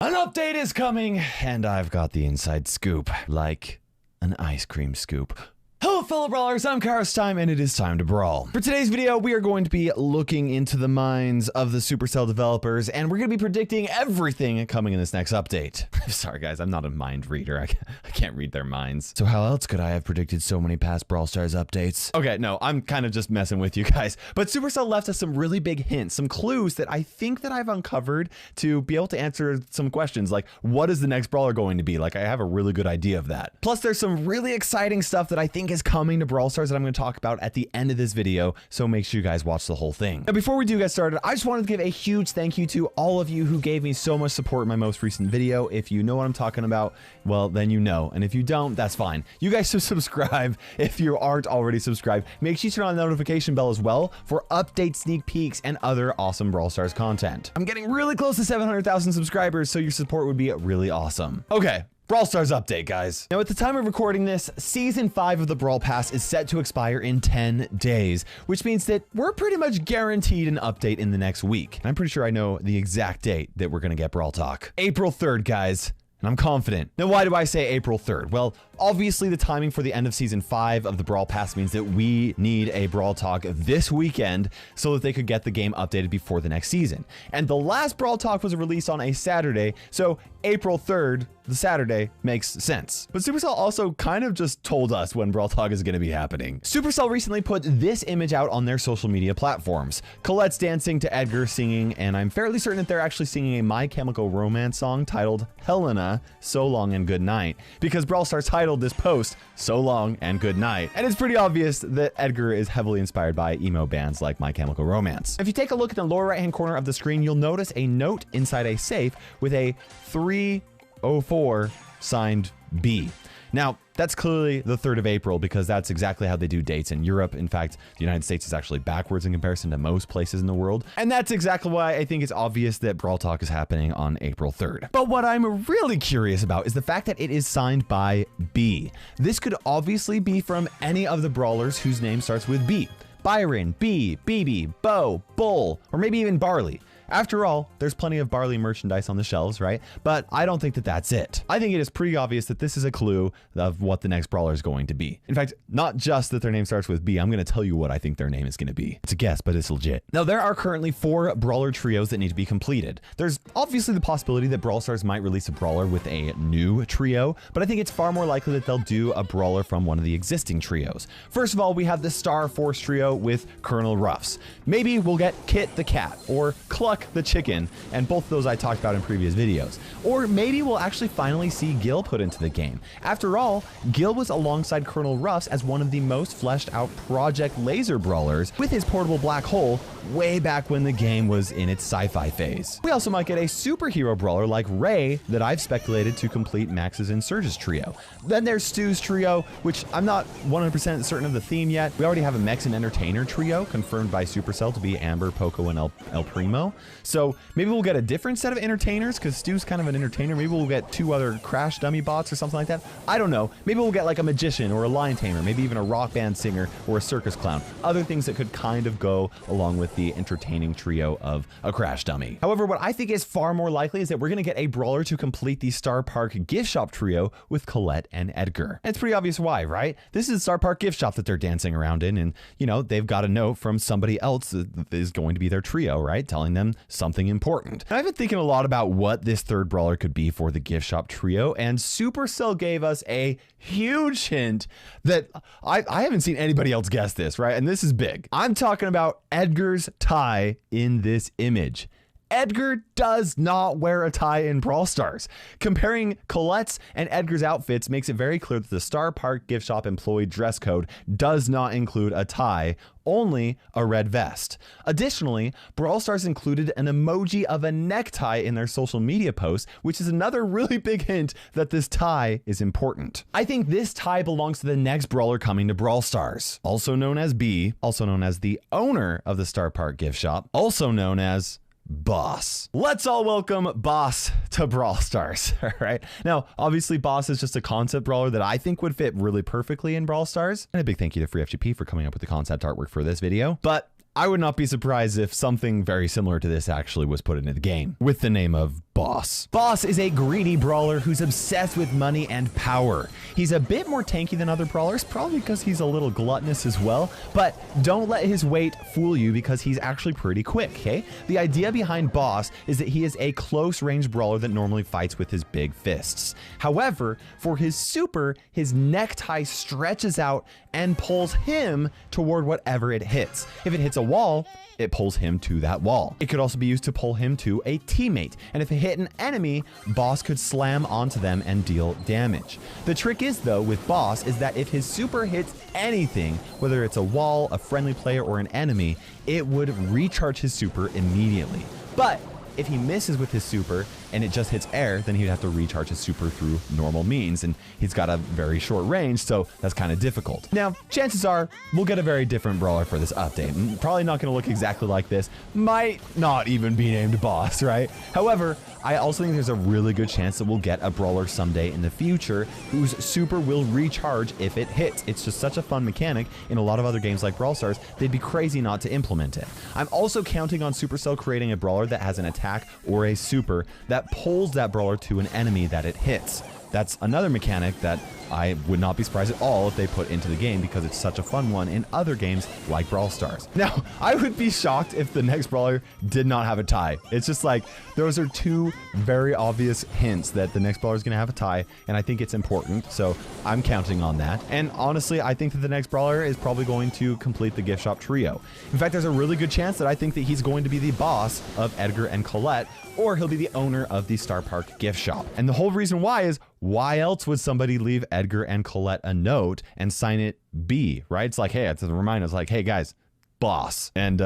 An update is coming, and I've got the inside scoop, like an ice cream scoop. Hello fellow brawlers, I'm Kairos Time, and it is time to brawl. For today's video, we are going to be looking into the minds of the Supercell developers, and we're going to be predicting everything coming in this next update. Sorry guys, I'm not a mind reader. I can't read their minds. So how else could I have predicted so many past Brawl Stars updates? Okay, no, I'm kind of just messing with you guys. But Supercell left us some really big hints, some clues that I think that I've uncovered to be able to answer some questions like, what is the next brawler going to be? Like, I have a really good idea of that. Plus, there's some really exciting stuff that I think is coming to Brawl Stars that I'm going to talk about at the end of this video, so make sure you guys watch the whole thing. Now, before we do get started, I just wanted to give a huge thank you to all of you who gave me so much support in my most recent video. If you know what I'm talking about, well, then you know. And if you don't, that's fine. You guys should subscribe if you aren't already subscribed. Make sure you turn on the notification bell as well for update sneak peeks and other awesome Brawl Stars content. I'm getting really close to 700,000 subscribers, so your support would be really awesome. Okay. Brawl Stars update, guys. Now, at the time of recording this, Season 5 of the Brawl Pass is set to expire in 10 days, which means that we're pretty much guaranteed an update in the next week. And I'm pretty sure I know the exact date that we're gonna get Brawl Talk. April 3rd, guys. And I'm confident. Now, why do I say April 3rd? Well, obviously the timing for the end of Season 5 of the Brawl Pass means that we need a Brawl Talk this weekend so that they could get the game updated before the next season. And the last Brawl Talk was released on a Saturday, so April 3rd, the Saturday, makes sense. But Supercell also kind of just told us when Brawl Talk is going to be happening. Supercell recently put this image out on their social media platforms. Colette's dancing to Edgar singing, and I'm fairly certain that they're actually singing a My Chemical Romance song titled Helena, So Long and Good Night, because Brawl Stars titled this post So Long and Good Night. And it's pretty obvious that Edgar is heavily inspired by emo bands like My Chemical Romance. If you take a look at the lower right hand corner of the screen, you'll notice a note inside a safe with a 304 signed B. Now, that's clearly the 3rd of April because that's exactly how they do dates in Europe. In fact, the United States is actually backwards in comparison to most places in the world. And that's exactly why I think it's obvious that Brawl Talk is happening on April 3rd. But what I'm really curious about is the fact that it is signed by B. This could obviously be from any of the brawlers whose name starts with B. Byron, B, BB, Bo, Bull, or maybe even Barley. After all, there's plenty of Barley merchandise on the shelves, right? But I don't think that that's it. I think it is pretty obvious that this is a clue of what the next brawler is going to be. In fact, not just that their name starts with B, I'm going to tell you what I think their name is going to be. It's a guess, but it's legit. Now, there are currently 4 brawler trios that need to be completed. There's obviously the possibility that Brawl Stars might release a brawler with a new trio, but I think it's far more likely that they'll do a brawler from one of the existing trios. First of all, we have the Star Force trio with Colonel Ruffs. Maybe we'll get Kit the Cat or Cluck the Chicken, and both of those I talked about in previous videos. Or maybe we'll actually finally see Gil put into the game. After all, Gil was alongside Colonel Ruffs as one of the most fleshed out Project Laser brawlers with his portable black hole way back when the game was in its sci-fi phase. We also might get a superhero brawler like Ray that I've speculated to complete Max's and Surge's trio. Then there's Stu's trio, which I'm not 100% certain of the theme yet. We already have a Mex and Entertainer trio confirmed by Supercell to be Amber, Poco, and El Primo. So maybe we'll get a different set of entertainers because Stu's kind of an entertainer. Maybe we'll get 2 other Crash dummy bots or something like that. I don't know. Maybe we'll get like a magician or a lion tamer, maybe even a rock band singer or a circus clown. Other things that could kind of go along with the entertaining trio of a Crash dummy. However, what I think is far more likely is that we're going to get a brawler to complete the Star Park gift shop trio with Colette and Edgar. And it's pretty obvious why, right? This is Star Park gift shop that they're dancing around in, and you know, they've got a note from somebody else that is going to be their trio, right? Telling them something important. And I've been thinking a lot about what this 3rd brawler could be for the gift shop trio, and Supercell gave us a huge hint that I haven't seen anybody else guess this, right? And this is big. I'm talking about Edgar's tie in this image. Edgar does not wear a tie in Brawl Stars. Comparing Colette's and Edgar's outfits makes it very clear that the Star Park gift shop employee dress code does not include a tie, only a red vest. Additionally, Brawl Stars included an emoji of a necktie in their social media post, which is another really big hint that this tie is important. I think this tie belongs to the next brawler coming to Brawl Stars, also known as B, also known as the owner of the Star Park gift shop, also known as Boss. Let's all welcome Boss to Brawl Stars. All right. Now, obviously, Boss is just a concept brawler that I think would fit really perfectly in Brawl Stars. And a big thank you to FreeFGP for coming up with the concept artwork for this video. But I would not be surprised if something very similar to this actually was put into the game with the name of Boss. Boss is a greedy brawler who's obsessed with money and power. He's a bit more tanky than other brawlers, probably because he's a little gluttonous as well, but don't let his weight fool you because he's actually pretty quick, okay? The idea behind Boss is that he is a close range brawler that normally fights with his big fists. However, for his super, his necktie stretches out and pulls him toward whatever it hits. If it hits a wall, it pulls him to that wall. It could also be used to pull him to a teammate, and if it hit an enemy, Boss could slam onto them and deal damage. The trick is though with Boss is that if his super hits anything, whether it's a wall, a friendly player, or an enemy, it would recharge his super immediately. But if he misses with his super and it just hits air, then he'd have to recharge his super through normal means, and he's got a very short range, so that's kind of difficult. Now, chances are we'll get a very different brawler for this update. Probably not going to look exactly like this, might not even be named Boss, right? However, I also think there's a really good chance that we'll get a brawler someday in the future whose super will recharge if it hits. It's just such a fun mechanic. In a lot of other games like Brawl Stars, they'd be crazy not to implement it. I'm also counting on Supercell creating a brawler that has an attack or a super that pulls that brawler to an enemy that it hits. That's another mechanic that I would not be surprised at all if they put into the game because it's such a fun one in other games like Brawl Stars. Now, I would be shocked if the next brawler did not have a tie. It's just like, those are two very obvious hints that the next brawler is going to have a tie, and I think it's important, so I'm counting on that. And honestly, I think that the next brawler is probably going to complete the gift shop trio. In fact, there's a really good chance that I think that he's going to be the boss of Edgar and Colette, or he'll be the owner of the Star Park gift shop. And the whole reason why is, why else would somebody leave Edgar and Colette a note and sign it B, right? It's like, hey, it's a reminder. It's like, hey guys, boss. And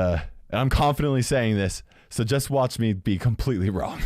I'm confidently saying this, so just watch me be completely wrong.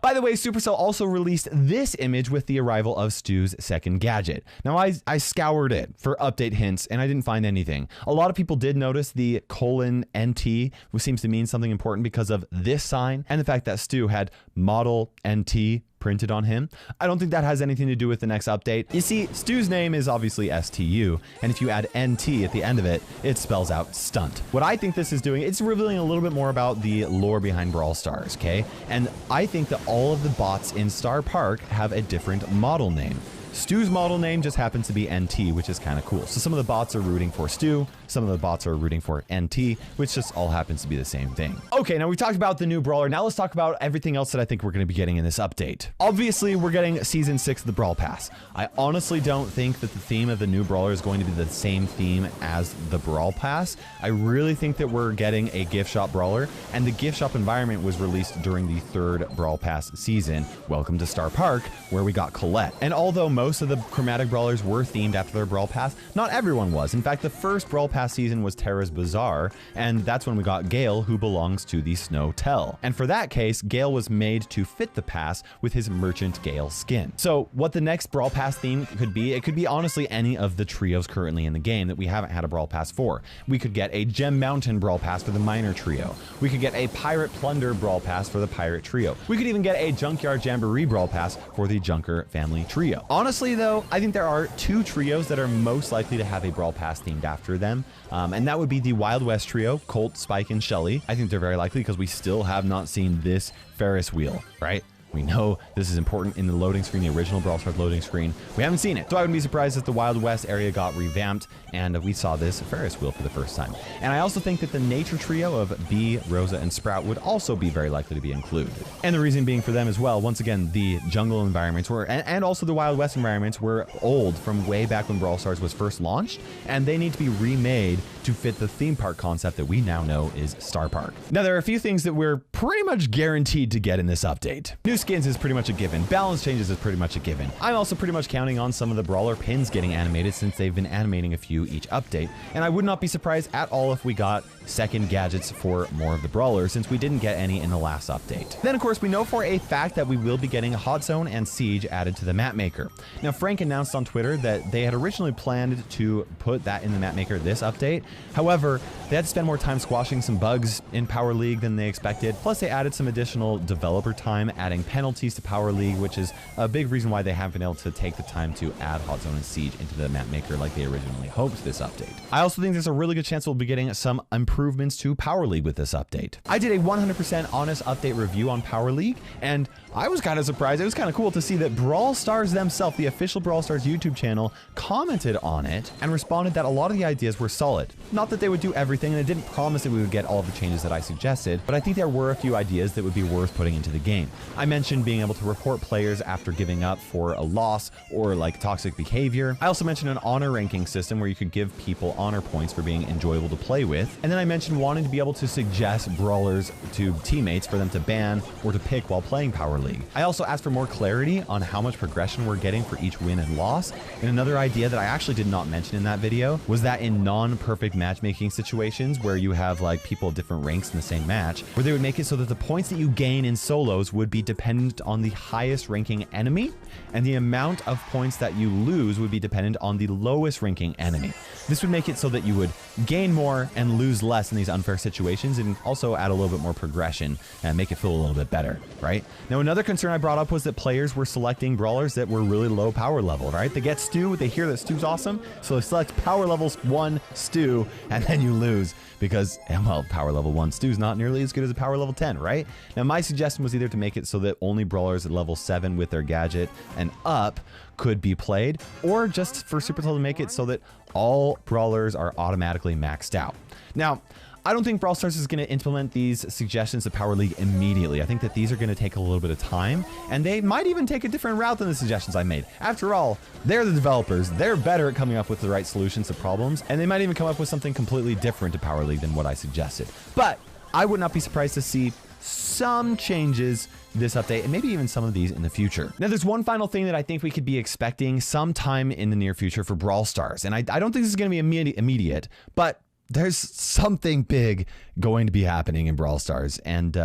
By the way, Supercell also released this image with the arrival of Stu's second gadget. Now, I scoured it for update hints, and I didn't find anything. A lot of people did notice the :NT, which seems to mean something important because of this sign, and the fact that Stu had model NT printed on him. I don't think that has anything to do with the next update. You see, Stu's name is obviously STU, and if you add NT at the end of it, it spells out stunt. What I think this is doing, it's revealing a little bit more about the lore behind Brawl Stars, okay? And I think that all of the bots in Star Park have a different model name. Stu's model name just happens to be NT, which is kind of cool. So some of the bots are rooting for Stu, some of the bots are rooting for NT, which just all happens to be the same thing. Okay, now we talked about the new brawler. Now let's talk about everything else that I think we're going to be getting in this update. Obviously, we're getting Season 6 of the Brawl Pass. I honestly don't think that the theme of the new brawler is going to be the same theme as the Brawl Pass. I really think that we're getting a gift shop brawler, and the gift shop environment was released during the 3rd Brawl Pass season, Welcome to Star Park, where we got Colette. And although most of the chromatic brawlers were themed after their Brawl Pass, not everyone was. In fact, the first Brawl Pass season was Terra's Bazaar, and that's when we got Gale, who belongs to the Snow Tell. And for that case, Gale was made to fit the pass with his Merchant Gale skin. So what the next Brawl Pass theme could be, it could be honestly any of the trios currently in the game that we haven't had a Brawl Pass for. We could get a Gem Mountain Brawl Pass for the Miner Trio. We could get a Pirate Plunder Brawl Pass for the Pirate Trio. We could even get a Junkyard Jamboree Brawl Pass for the Junker Family Trio. Honestly though, I think there are 2 trios that are most likely to have a Brawl Pass themed after them, and that would be the Wild West Trio, Colt, Spike, and Shelly. I think they're very likely because we still have not seen this Ferris wheel, right? We know this is important in the loading screen, the original Brawl Stars loading screen. We haven't seen it. So I wouldn't be surprised if the Wild West area got revamped and we saw this Ferris wheel for the first time. And I also think that the Nature Trio of Bee, Rosa, and Sprout would also be very likely to be included. And the reason being for them as well, once again, the jungle environments were, and also the Wild West environments were old from way back when Brawl Stars was first launched, and they need to be remade to fit the theme park concept that we now know is Star Park. Now, there are a few things that we're pretty much guaranteed to get in this update. New skins is pretty much a given. Balance changes is pretty much a given. I'm also pretty much counting on some of the brawler pins getting animated since they've been animating a few each update. And I would not be surprised at all if we got second gadgets for more of the brawlers since we didn't get any in the last update. Then of course we know for a fact that we will be getting Hot Zone and Siege added to the map maker. Now Frank announced on Twitter that they had originally planned to put that in the map maker this update. However, they had to spend more time squashing some bugs in Power League than they expected. Plus they added some additional developer time, adding penalties to Power League, which is a big reason why they haven't been able to take the time to add Hot Zone and Siege into the map maker like they originally hoped this update. I also think there's a really good chance we'll be getting some improvements to Power League with this update. I did a 100% honest update review on Power League, and I was kind of surprised. It was kind of cool to see that Brawl Stars themselves, the official Brawl Stars YouTube channel, commented on it and responded that a lot of the ideas were solid. Not that they would do everything, and it didn't promise that we would get all of the changes that I suggested, but I think there were a few ideas that would be worth putting into the game. I mentioned being able to report players after giving up for a loss or like toxic behavior. I also mentioned an honor ranking system where you could give people honor points for being enjoyable to play with. And then I mentioned wanting to be able to suggest brawlers to teammates for them to ban or to pick while playing Power League. I also asked for more clarity on how much progression we're getting for each win and loss. And another idea that I actually did not mention in that video was that in non-perfect matchmaking situations where you have like people of different ranks in the same match, where they would make it so that the points that you gain in solos would be dependent on the highest ranking enemy, and the amount of points that you lose would be dependent on the lowest ranking enemy. This would make it so that you would gain more and lose less in these unfair situations, and also add a little bit more progression and make it feel a little bit better, right? Now, another concern I brought up was that players were selecting brawlers that were really low power level, right? They get Stu, they hear that Stu's awesome, so they select power levels 1 Stu, and then you lose because, well, power level 1 Stu's not nearly as good as a power level 10, right? Now, my suggestion was either to make it so that only brawlers at level 7 with their gadget and up could be played, or just for Supercell to make it so that all brawlers are automatically maxed out. Now, I don't think Brawl Stars is going to implement these suggestions of Power League immediately. I think that these are going to take a little bit of time, and they might even take a different route than the suggestions I made. After all, they're the developers. They're better at coming up with the right solutions to problems, and they might even come up with something completely different to Power League than what I suggested. But I would not be surprised to see some changes this update, and maybe even some of these in the future. Now, there's one final thing that I think we could be expecting sometime in the near future for Brawl Stars, and I don't think this is going to be immediate, but there's something big going to be happening in Brawl Stars, and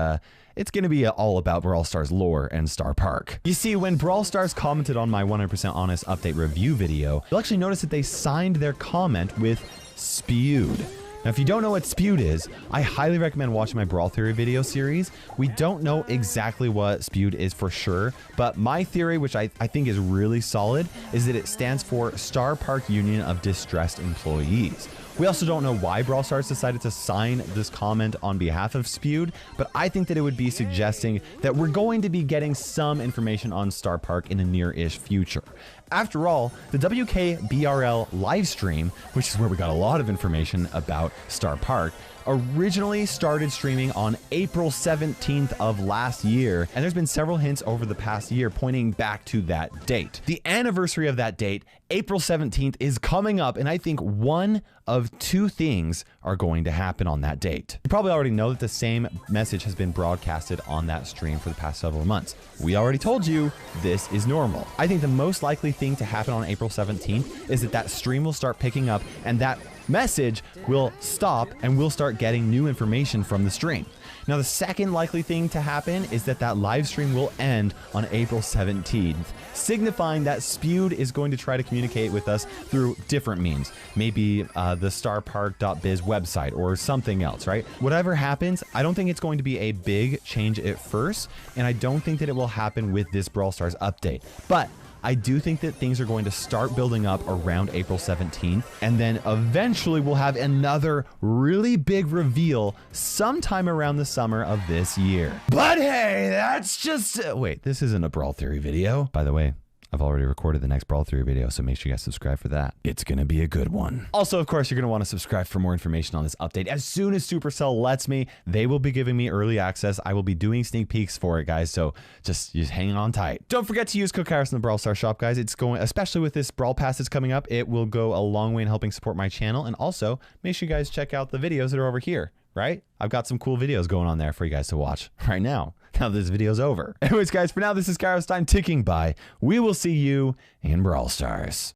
it's going to be all about Brawl Stars lore and Star Park. You see, when Brawl Stars commented on my 100% Honest update review video, you'll actually notice that they signed their comment with Spewed. Now, if you don't know what Spewed is, I highly recommend watching my Brawl Theory video series. We don't know exactly what Spewed is for sure, but my theory, which I think is really solid, is that it stands for Star Park Union of Distressed Employees. We also don't know why Brawl Stars decided to sign this comment on behalf of Spewed, but I think that it would be suggesting that we're going to be getting some information on Star Park in the near-ish future. After all, the WKBRL live stream, which is where we got a lot of information about Star Park, originally started streaming on April 17th of last year, and there's been several hints over the past year pointing back to that date. The anniversary of that date, April 17th, is coming up, and I think one of two things are going to happen on that date. You probably already know that the same message has been broadcasted on that stream for the past several months. We already told you this is normal. I think the most likely thing to happen on April 17th is that stream will start picking up, and that message will stop, and we'll start getting new information from the stream. Now, the second likely thing to happen is that live stream will end on April 17th, signifying that Spewed is going to try to communicate with us through different means. Maybe the starpark.biz website or something else, right? Whatever happens, I don't think it's going to be a big change at first, and I don't think that it will happen with this Brawl Stars update. But I do think that things are going to start building up around April 17th, and then eventually we'll have another really big reveal sometime around the summer of this year. But hey, that's just... wait, this isn't a Brawl Theory video. By the way, I've already recorded the next Brawl Theory video, so make sure you guys subscribe for that. It's gonna be a good one. Also, of course, you're gonna want to subscribe for more information on this update. As soon as Supercell lets me, they will be giving me early access. I will be doing sneak peeks for it, guys, so just hang on tight. Don't forget to use code Kairos in the Brawl Stars shop, guys. It's going, especially with this Brawl Pass that's coming up, it will go a long way in helping support my channel. And also, make sure you guys check out the videos that are over here, right? I've got some cool videos going on there for you guys to watch right now. Now this video's over. Anyways, guys, for now, this is Kairos time ticking by. We will see you in Brawl Stars.